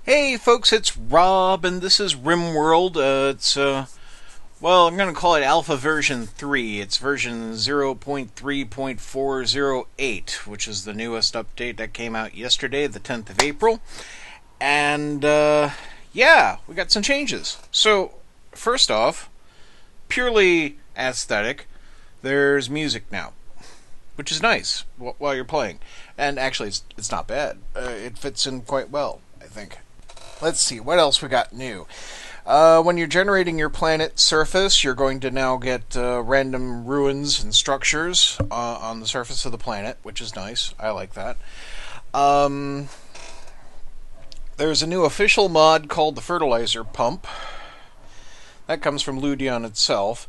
Hey folks, it's Rob, and this is Rimworld. Well, I'm going to call it Alpha version 3. It's version 0.3.408, which is the newest update that came out yesterday, the 10th of April. And, yeah, we got some changes. So, first off, purely aesthetic, there's music now, which is nice while you're playing. And actually, it's not bad. It fits in quite well, I think. Let's see, what else we got new? When you're generating your planet surface, you're going to now get random ruins and structures on the surface of the planet, which is nice. I like that. There's a new official mod called the Fertilizer Pump. That comes from Ludeon itself.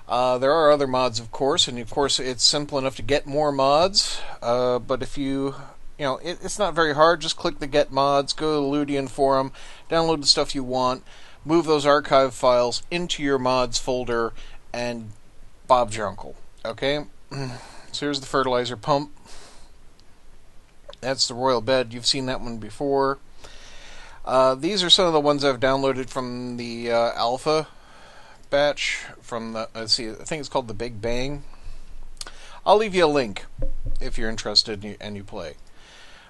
There are other mods, of course, and of course it's simple enough to get more mods, but if it's not very hard. Just click the Get Mods, go to the Ludeon forum, download the stuff you want, move those archive files into your mods folder, and Bob's your uncle. Okay? So here's the fertilizer pump. That's the royal bed. You've seen that one before. These are some of the ones I've downloaded from the alpha batch. From the, let's see, I think it's called the Big Bang. I'll leave you a link if you're interested and you play.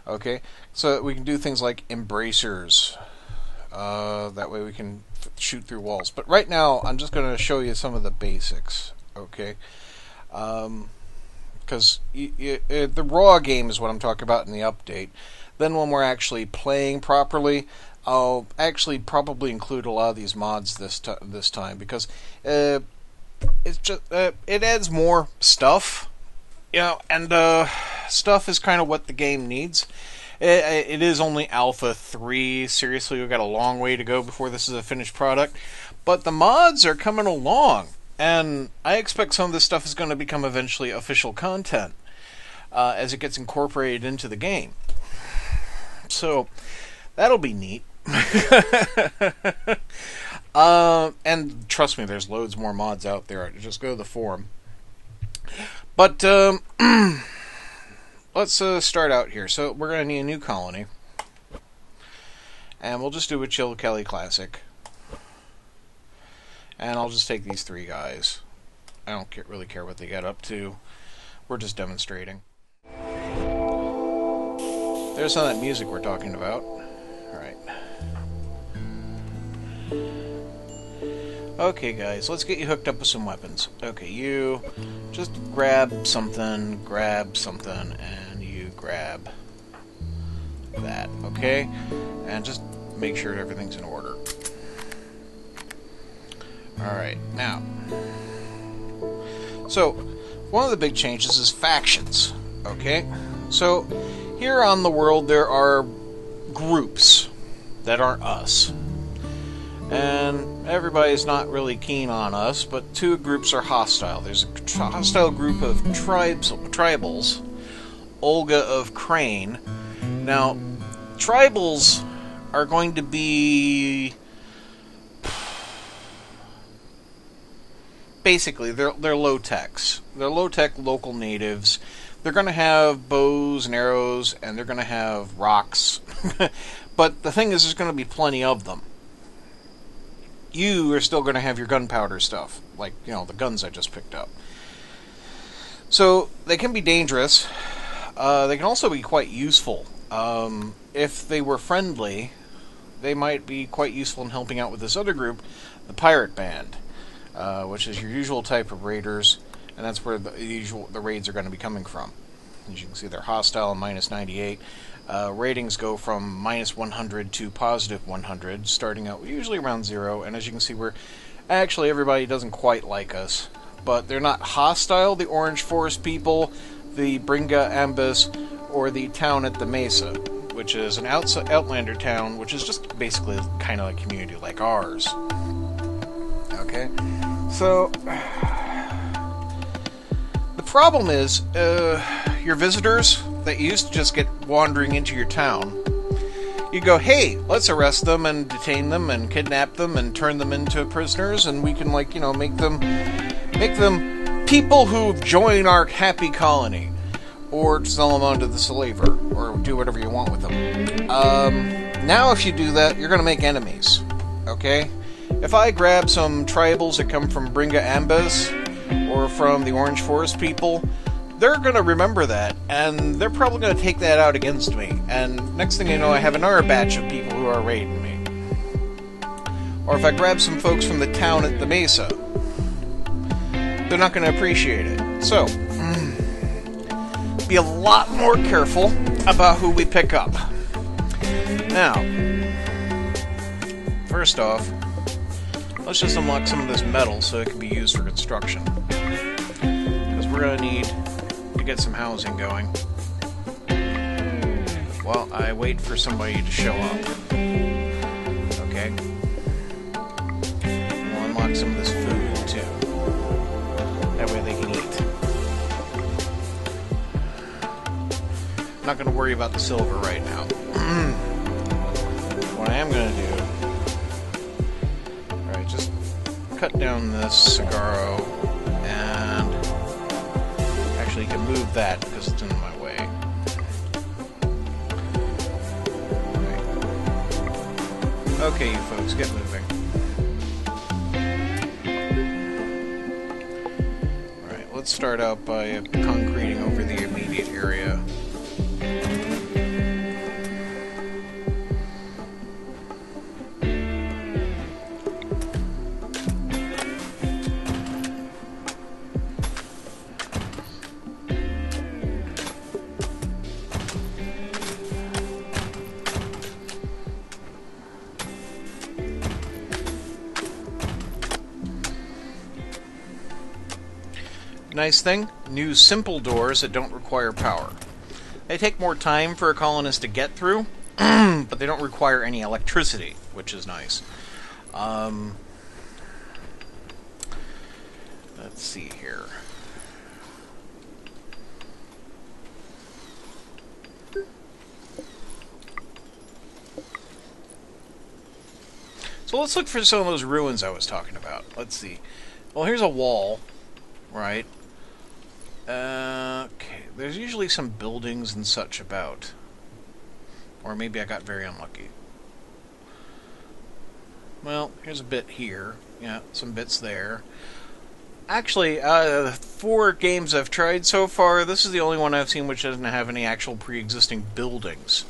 Okay, so we can do things like embracers. That way we can shoot through walls. But right now, I'm just going to show you some of the basics. Okay, because the raw game is what I'm talking about in the update. Then when we're actually playing properly, I'll actually probably include a lot of these mods this time because it's just it adds more stuff. And stuff is kind of what the game needs. It is only Alpha 3. Seriously, we've got a long way to go before this is a finished product. But the mods are coming along, and I expect some of this stuff is going to become eventually official content as it gets incorporated into the game. So, that'll be neat. And trust me, there's loads more mods out there. Just go to the forum. But let's start out here. So we're going to need a new colony. And we'll just do a Chill Kelly Classic. And I'll just take these three guys. I don't really care what they get up to. We're just demonstrating. There's some of that music we're talking about. Alright. Okay, guys, let's get you hooked up with some weapons. Okay, you just grab something, and you grab that, okay? And just make sure everything's in order. Alright, now. So, one of the big changes is factions, okay? So, here on the world there are groups that aren't us. And everybody's not really keen on us, but two groups are hostile. There's a hostile group of tribals, Olga of Crane. Now, tribals are going to be... basically, they're low-techs. They're low-tech local natives. They're going to have bows and arrows, and they're going to have rocks. But the thing is, there's going to be plenty of them. You are still going to have your gunpowder stuff, like, the guns I just picked up. So, they can be dangerous. They can also be quite useful. If they were friendly, they might be quite useful in helping out with this other group, the Pirate Band, which is your usual type of raiders, and that's where the raids are going to be coming from. As you can see, they're hostile and minus 98. Ratings go from minus 100 to positive 100, starting out usually around 0, and as you can see, actually everybody doesn't quite like us, but they're not hostile. The Orange Forest people, the Bringa Ambus, or the town at the Mesa, which is an Outlander town, which is just basically kind of a community like ours. Okay, so the problem is, your visitors that used to just get wandering into your town, you go, hey, let's arrest them and detain them and kidnap them and turn them into prisoners, and we can, make them people who join our happy colony, or sell them onto the slaver, or do whatever you want with them. Now if you do that, you're going to make enemies. Okay? If I grab some tribals that come from Bringa Ambas, or from the Orange Forest people, they're going to remember that, and they're probably going to take that out against me. And next thing you know, I have another batch of people who are raiding me. Or if I grab some folks from the town at the Mesa, they're not going to appreciate it. So, be a lot more careful about who we pick up. Now, first off, let's just unlock some of this metal so it can be used for construction. Because we're going to need to get some housing going. While I wait for somebody to show up. Okay. We'll unlock some of this food, too. That way they can eat. I'm not going to worry about the silver right now. What I am going to do... Alright, just cut down this Sagaro, and... Actually, you can move that because it's in my way. Right. Okay, you folks, get moving. Alright, let's start out by concreting over the immediate area. Nice thing, new simple doors that don't require power. They take more time for a colonist to get through, but they don't require any electricity, which is nice. Let's see here. So let's look for some of those ruins I was talking about. Let's see. Well, here's a wall, right? Okay, there's usually some buildings and such about. Or maybe I got very unlucky. Well, here's a bit here. Yeah, some bits there. Actually, 4 games I've tried so far, this is the only one I've seen which doesn't have any actual pre-existing buildings.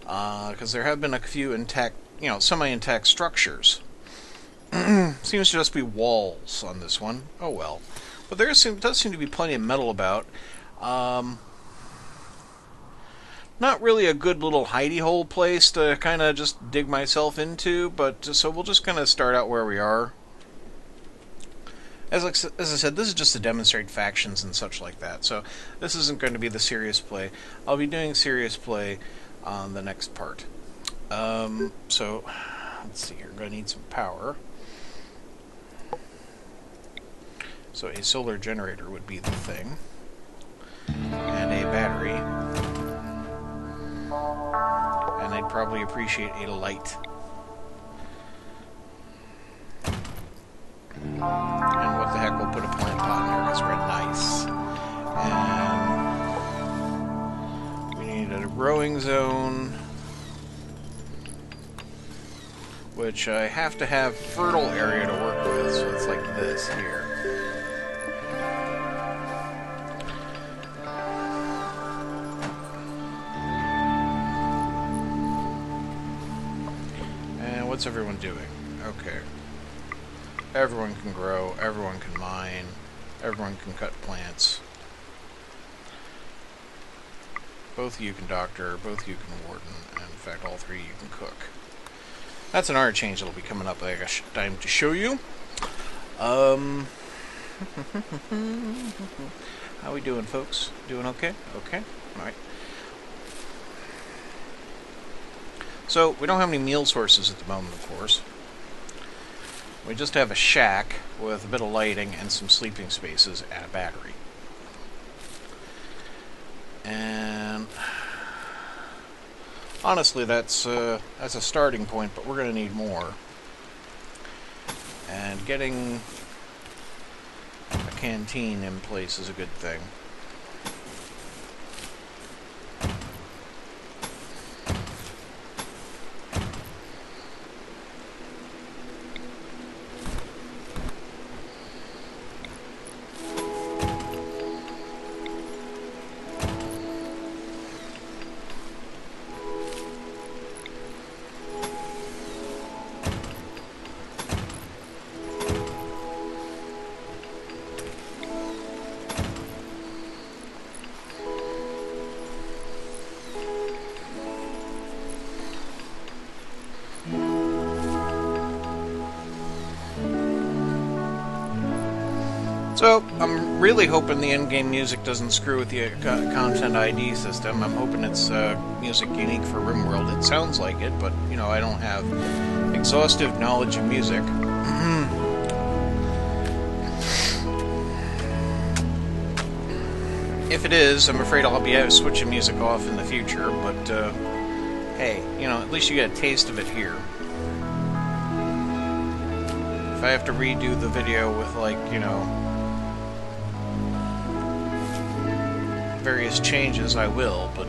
Because there have been a few intact, semi-intact structures. Seems to just be walls on this one. Oh well. But there does seem to be plenty of metal about. Not really a good little hidey hole place to kind of just dig myself into, but so we'll just kind of start out where we are. As I said, this is just to demonstrate factions and such like that, so this isn't going to be the serious play. I'll be doing serious play on the next part. So, let's see here, we're going to need some power. So a solar generator would be the thing. And a battery. And I'd probably appreciate a light. And what the heck, we'll put a plant pot in there because we're nice. And we need a growing zone, which I have to have fertile area to work with, so it's like this here. What's everyone doing? Okay. Everyone can grow, everyone can mine, everyone can cut plants. Both of you can doctor, both of you can warden, and in fact all 3 of you can cook. That's an art change that'll be coming up that I got time to show you. How we doing, folks? Doing okay? Okay? Alright. So, we don't have any meal sources at the moment, of course. We just have a shack with a bit of lighting and some sleeping spaces and a battery. And honestly, that's a starting point, but we're going to need more. And getting a canteen in place is a good thing. So, I'm really hoping the in-game music doesn't screw with the content ID system. I'm hoping it's music unique for Rimworld. It sounds like it, but, you know, I don't have exhaustive knowledge of music. If it is, I'm afraid I'll be switching music off in the future, but, hey, you know, at least you get a taste of it here. If I have to redo the video with, like, you know, various changes, I will, but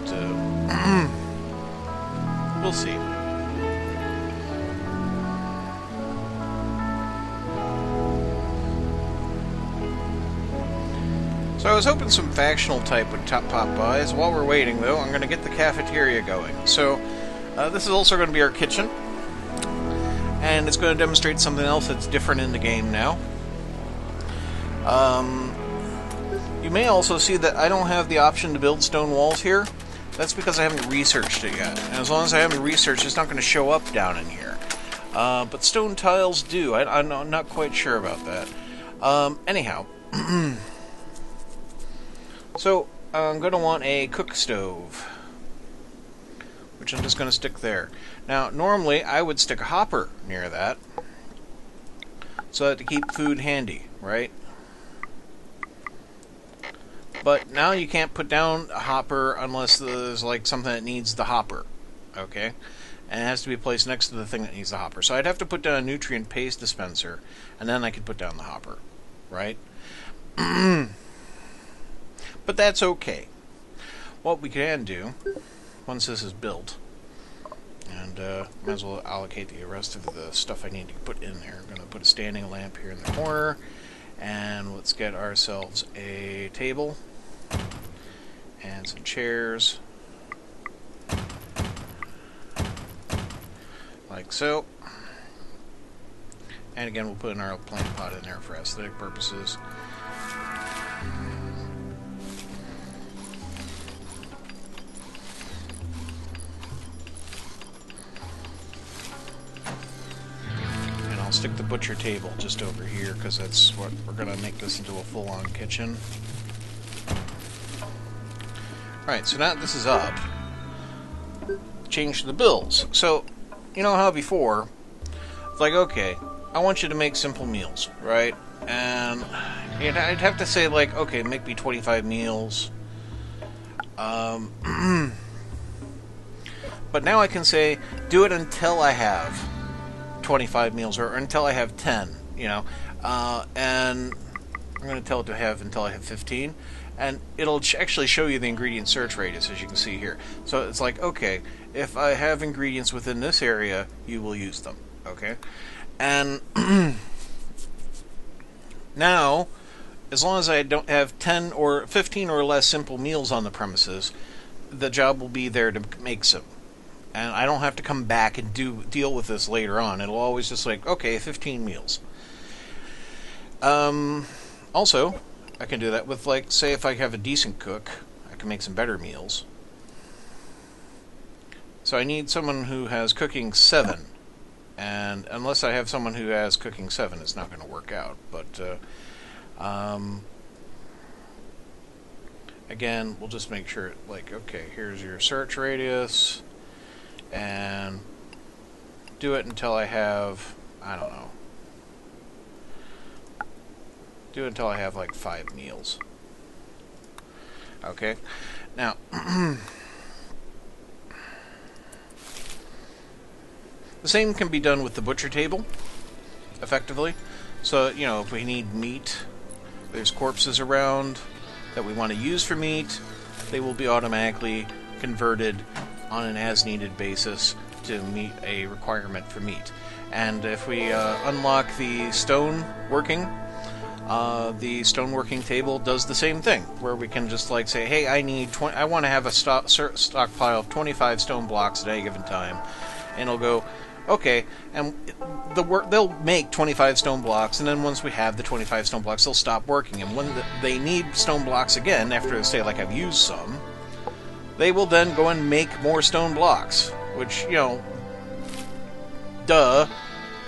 we'll see. So I was hoping some factional type would pop by. So while we're waiting, though, I'm going to get the cafeteria going. So this is also going to be our kitchen, and it's going to demonstrate something else that's different in the game now. You may also see that I don't have the option to build stone walls here. That's because I haven't researched it yet. And as long as I haven't researched, it's not going to show up down in here. But stone tiles do. I'm not quite sure about that. Anyhow. So, I'm going to want a cook stove, which I'm just going to stick there. Now, normally, I would stick a hopper near that, so that to keep food handy, right? But now you can't put down a hopper unless there's like something that needs the hopper, okay? And it has to be placed next to the thing that needs the hopper. So I'd have to put down a nutrient paste dispenser, and then I could put down the hopper, right? But that's okay. What we can do, once this is built, and might as well allocate the rest of the stuff I need to put in there. I'm going to put a standing lamp here in the corner, and let's get ourselves a table and some chairs, like so. And again, we'll put in our plant pot in there for aesthetic purposes. I'll stick the butcher table just over here because that's what we're going to make this into a full-on kitchen. Alright, so now that this is up, change the bills. So, you know how before, it's like, okay, I want you to make simple meals, right? And I'd have to say, like, okay, make me 25 meals. But now I can say, do it until I have 25 meals, or until I have 10, you know, and I'm going to tell it to have until I have 15, and it'll actually show you the ingredient search radius, as you can see here. So it's like, okay, if I have ingredients within this area, you will use them, okay? And now, as long as I don't have 10 or 15 or less simple meals on the premises, the job will be there to make some. And I don't have to come back and deal with this later on. It'll always just like, okay, 15 meals. Also, I can do that with, like, say if I have a decent cook, I can make some better meals. So I need someone who has cooking 7. And unless I have someone who has cooking 7, it's not going to work out. But, again, we'll just make sure, like, okay, here's your search radius. And do it until I have, I don't know, do it until I have like 5 meals. Okay, now the same can be done with the butcher table, effectively. So, you know, if we need meat, there's corpses around that we want to use for meat, they will be automatically converted on an as-needed basis to meet a requirement for meat. And if we unlock the stone working table does the same thing, where we can just like say, hey, I want to have a stockpile of 25 stone blocks at any given time, and it'll go, okay, and they'll make 25 stone blocks, and then once we have the 25 stone blocks, they'll stop working, and when they need stone blocks again, after, say, like I've used some, they will then go and make more stone blocks, which, you know, duh,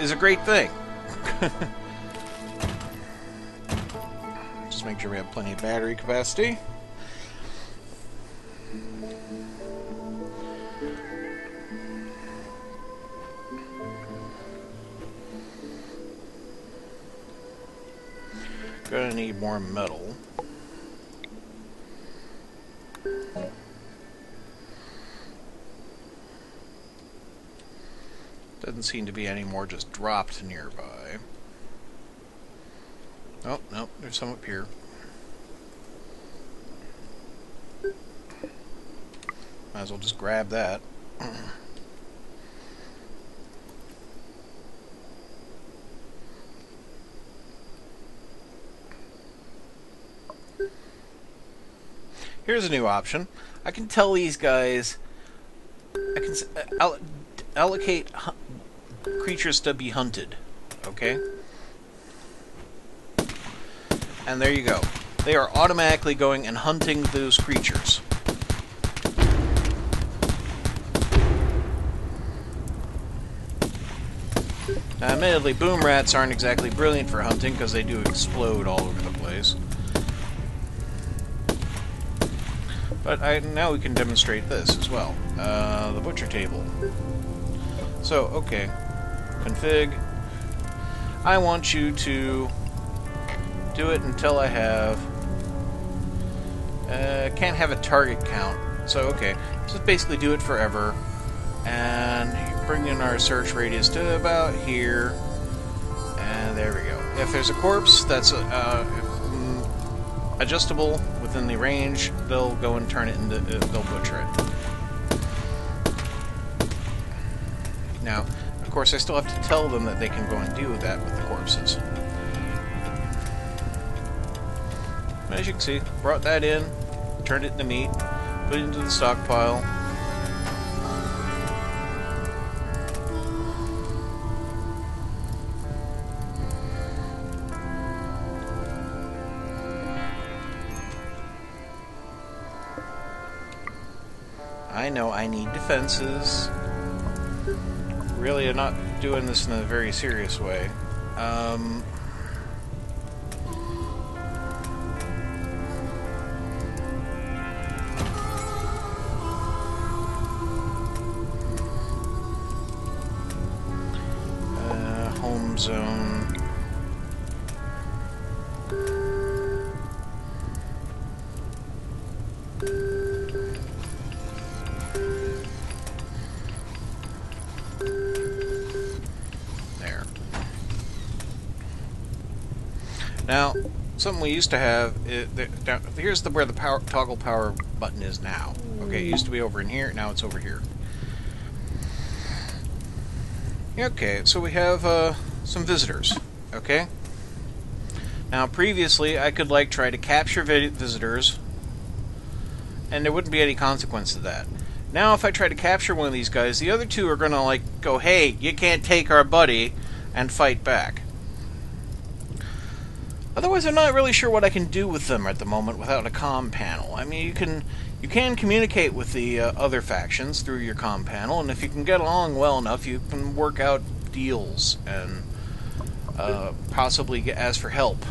is a great thing. Just make sure we have plenty of battery capacity. Gonna need more metal. Doesn't seem to be any more just dropped nearby. Oh, no, there's some up here. Might as well just grab that. Here's a new option. I can tell these guys... I can allocate creatures to be hunted. Okay? And there you go. They are automatically going and hunting those creatures. Now, admittedly, boom rats aren't exactly brilliant for hunting because they do explode all over the place. But now we can demonstrate this as well. The butcher table. So, okay. Config. I want you to do it until I have... can't have a target count. So, okay. Just basically do it forever. And you bring in our search radius to about here. And there we go. If there's a corpse that's adjustable within the range, they'll go and turn it into... they'll butcher it. Now, of course, I still have to tell them that they can go and do that with the corpses. As you can see, brought that in, turned it into meat, put it into the stockpile. I know I need defenses. Really, I'm not doing this in a very serious way. Home zone. Now, something we used to have, here's where the toggle power button is now. Okay, it used to be over in here, now it's over here. Okay, so we have some visitors, okay? Now, previously, I could, like, try to capture visitors, and there wouldn't be any consequence to that. Now, if I try to capture one of these guys, the other two are gonna, like, go, hey, you can't take our buddy, and fight back. Otherwise, I'm not really sure what I can do with them at the moment without a comm panel. I mean, you can communicate with the other factions through your comm panel, and if you can get along well enough, you can work out deals and possibly ask for help.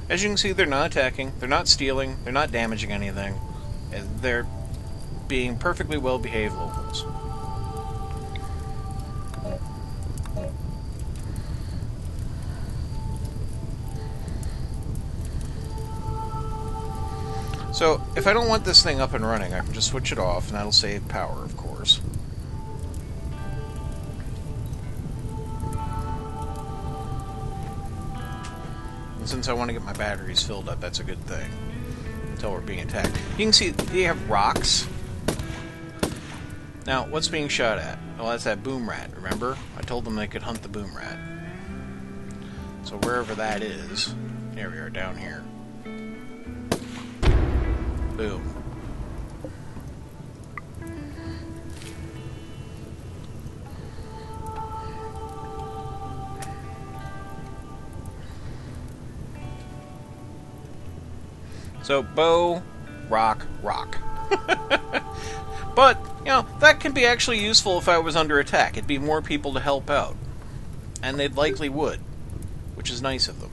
As you can see, they're not attacking, they're not stealing, they're not damaging anything. They're being perfectly well-behaved locals. So, if I don't want this thing up and running, I can just switch it off, and that'll save power, of course. And since I want to get my batteries filled up, that's a good thing. Until we're being attacked. You can see, they have rocks. Now, what's being shot at? Well, that's that boom rat, remember? I told them they could hunt the boom rat. So wherever that is, here we are, down here. Boom. So, bow, rock, rock. But, you know, that can be actually useful if I was under attack. It'd be more people to help out. And they likely would, which is nice of them.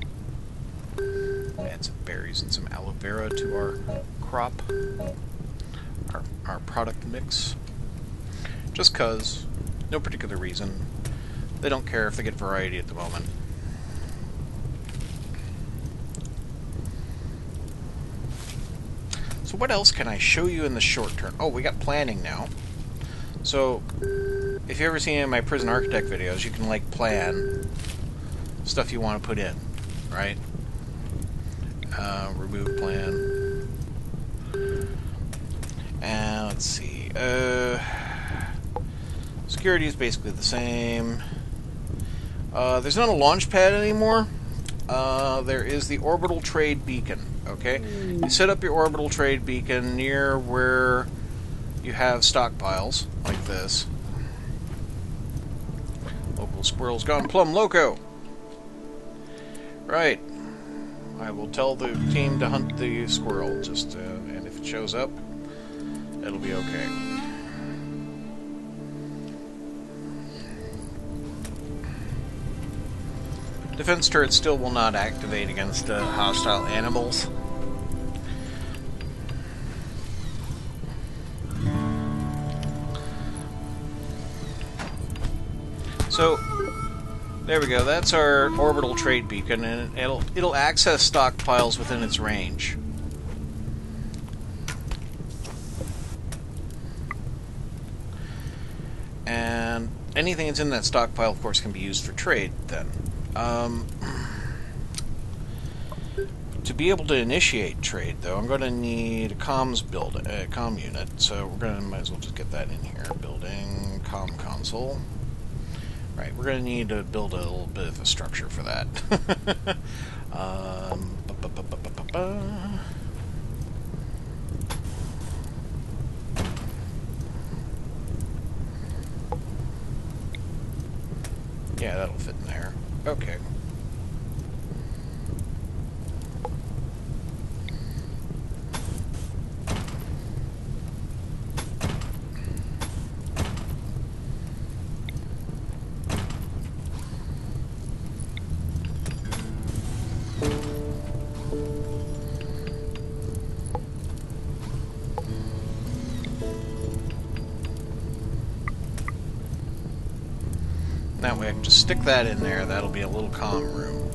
Add some berries and some aloe vera to our crop, our product mix. Just 'cause, no particular reason. They don't care if they get variety at the moment. So what else can I show you in the short term? Oh, we got planning now. So, if you ever seen any of my prison architect videos, you can, like, plan stuff you want to put in, right? Remove plan. And let's see. Security is basically the same. There's not a launch pad anymore. There is the orbital trade beacon. Okay, you set up your orbital trade beacon near where you have stockpiles like this. Local squirrel's gone plumb loco. Right. I will tell the team to hunt the squirrel. Just and if it shows up, it'll be okay. Defense turrets still will not activate against hostile animals. So, there we go. That's our orbital trade beacon, and it'll access stockpiles within its range. And anything that's in that stockpile, of course, can be used for trade then. To be able to initiate trade, though, I'm going to need a comms comm unit. So might as well just get that in here. Building comm console. Right, we're going to need to build a little bit of a structure for that. Yeah, that'll fit in there. Okay. That way I can just stick that in there. That'll be a little comm room.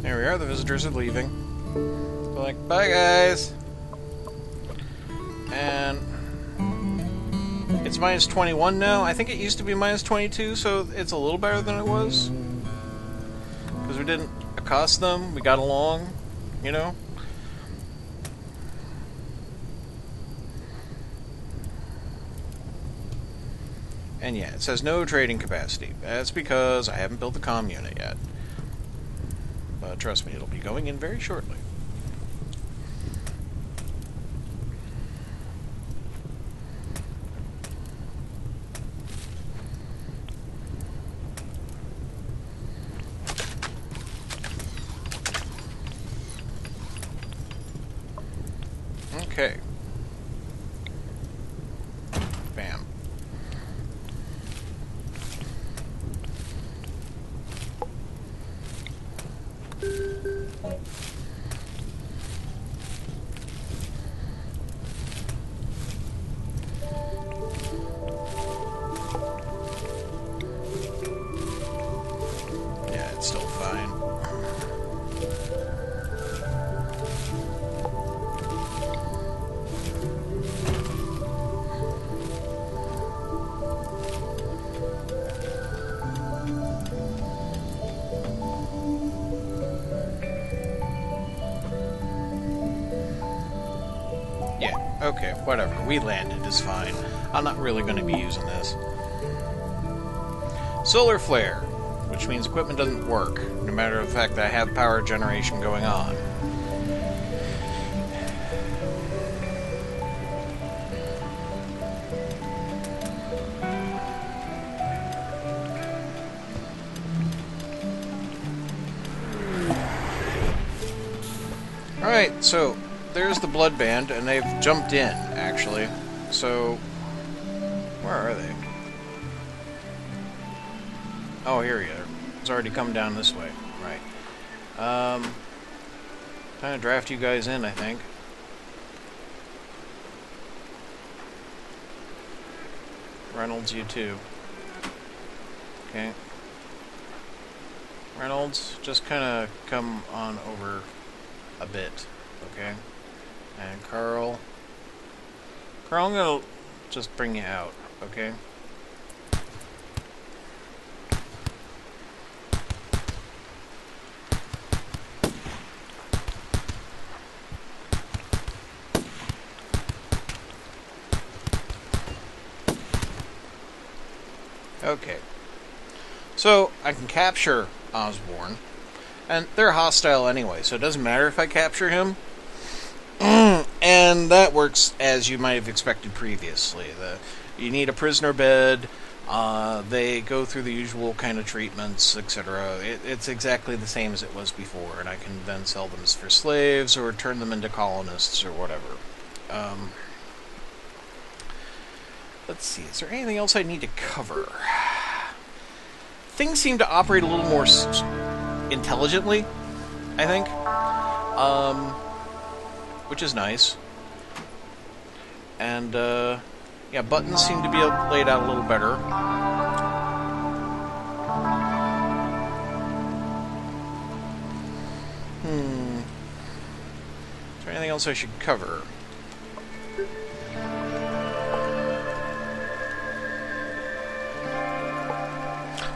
There we are. The visitors are leaving. They're like, bye guys. And it's minus 21 now. I think it used to be minus 22, so it's a little better than it was. Because we didn't accost them, we got along, you know? And yeah, it says no trading capacity. That's because I haven't built the comm unit yet. But trust me, it'll be going in very shortly. Okay. Bam. Yeah, it's still fine. Okay, whatever. We landed. It's fine. I'm not really going to be using this. Solar flare, which means equipment doesn't work, no matter the fact that I have power generation going on. Alright, so there's the Bloodband, and they've jumped in, actually. So, where are they? Oh, here you are. It's already come down this way. Right. Time to draft you guys in, I think. Reynolds, you too. Okay. Reynolds, just kind of come on over a bit, okay? And Carl, I'm gonna just bring you out, okay? Okay. So, I can capture Osborne. And they're hostile anyway, so it doesn't matter if I capture him. And that works as you might have expected previously. You need a prisoner bed, they go through the usual kind of treatments, etc. It's exactly the same as it was before, and I can then sell them for slaves or turn them into colonists or whatever. Let's see, is there anything else I need to cover? Things seem to operate a little more intelligently, I think, which is nice. And, yeah, buttons seem to be laid out a little better. Is there anything else I should cover?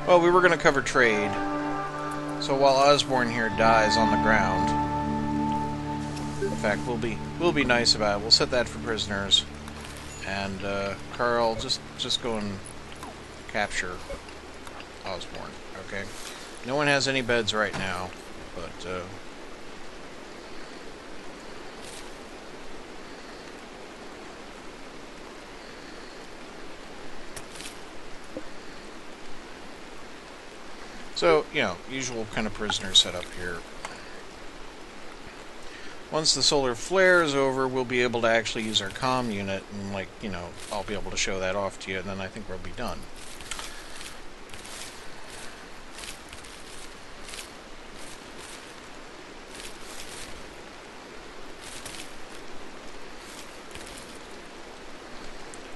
Well, we were going to cover trade. So while Osborne here dies on the ground, in fact, we'll be nice about it. We'll set that for prisoners, and Carl, just go and capture Osborne. Okay. No one has any beds right now, but so, you know, usual kind of prisoner setup here. Once the solar flare is over, we'll be able to actually use our comm unit, and, like, you know, I'll be able to show that off to you, and then I think we'll be done.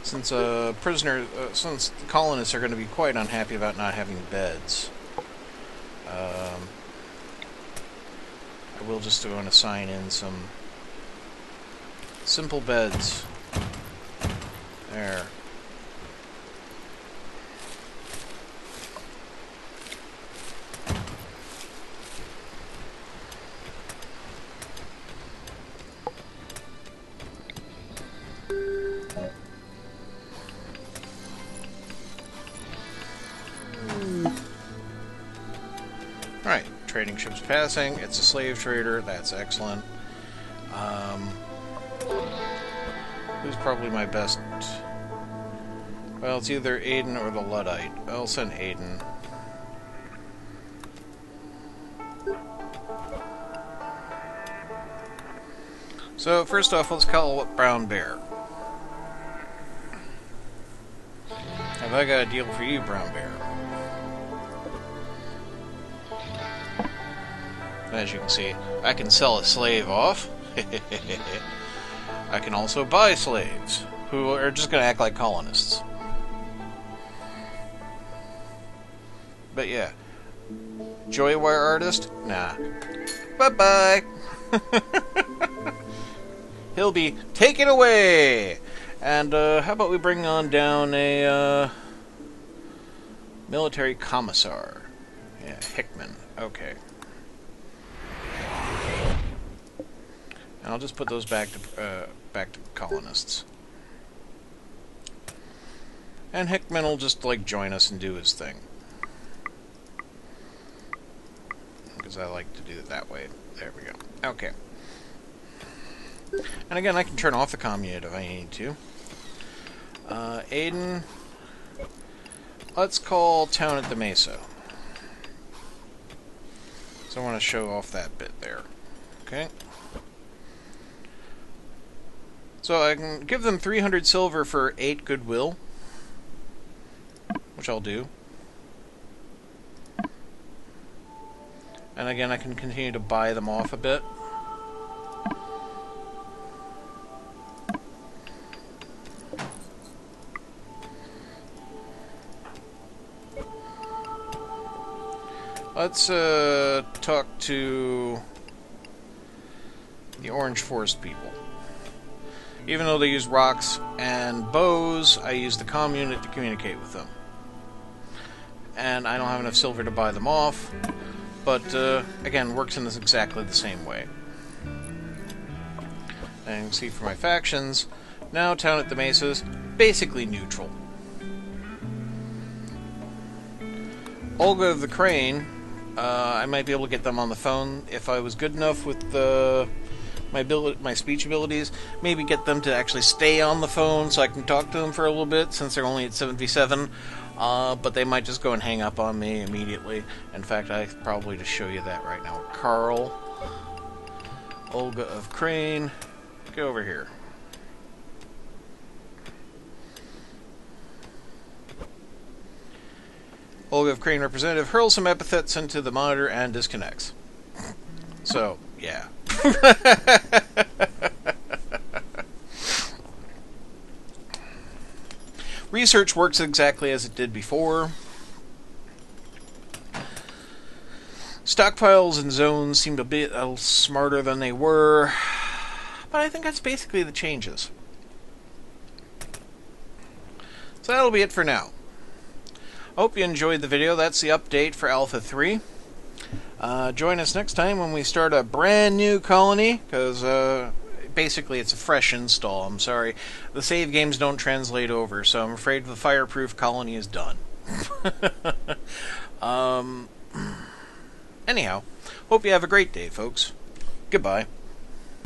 Since since colonists are going to be quite unhappy about not having beds, I will just go and assign in some simple beds. There. Alright, trading ships passing. It's a slave trader. That's excellent. Who's probably my best? Well, it's either Aiden or the Luddite. I'll send Aiden. So, first off, let's call it Brown Bear. Have I got a deal for you, Brown Bear? As you can see, I can sell a slave off. I can also buy slaves, who are just going to act like colonists. But yeah. Joywire artist? Nah. Bye-bye! He'll be taken away! And, how about we bring on down a, military commissar? Yeah, Hickman. Okay. And I'll just put those back to colonists. And Hickman will just, like, join us and do his thing. Because I like to do it that way. There we go. Okay. And again, I can turn off the comm unit if I need to. Aiden. Let's call town at the Mesa. So I want to show off that bit there. Okay. So I can give them 300 silver for 8 goodwill, which I'll do. And again, I can continue to buy them off a bit. Let's talk to the Orange Forest people. Even though they use rocks and bows, I use the comm unit to communicate with them. And I don't have enough silver to buy them off, but again, works in this exactly the same way. And you can see for my factions, now Town at the Mesas, basically neutral. Olga of the Crane, I might be able to get them on the phone if I was good enough with my speech abilities. Maybe get them to actually stay on the phone so I can talk to them for a little bit, since they're only at 7v7. But they might just go and hang up on me immediately. In fact, I probably just show you that right now. Carl, Olga of Crane, get over here. Olga of Crane representative hurls some epithets into the monitor and disconnects. So, yeah. Research works exactly as it did before. Stockpiles and zones seemed a bit smarter than they were, but I think that's basically the changes. So that'll be it for now. Hope you enjoyed the video. That's the update for Alpha 3. Join us next time when we start a brand new colony, because basically it's a fresh install. I'm sorry. The save games don't translate over, so I'm afraid the fireproof colony is done. Anyhow, hope you have a great day, folks. Goodbye.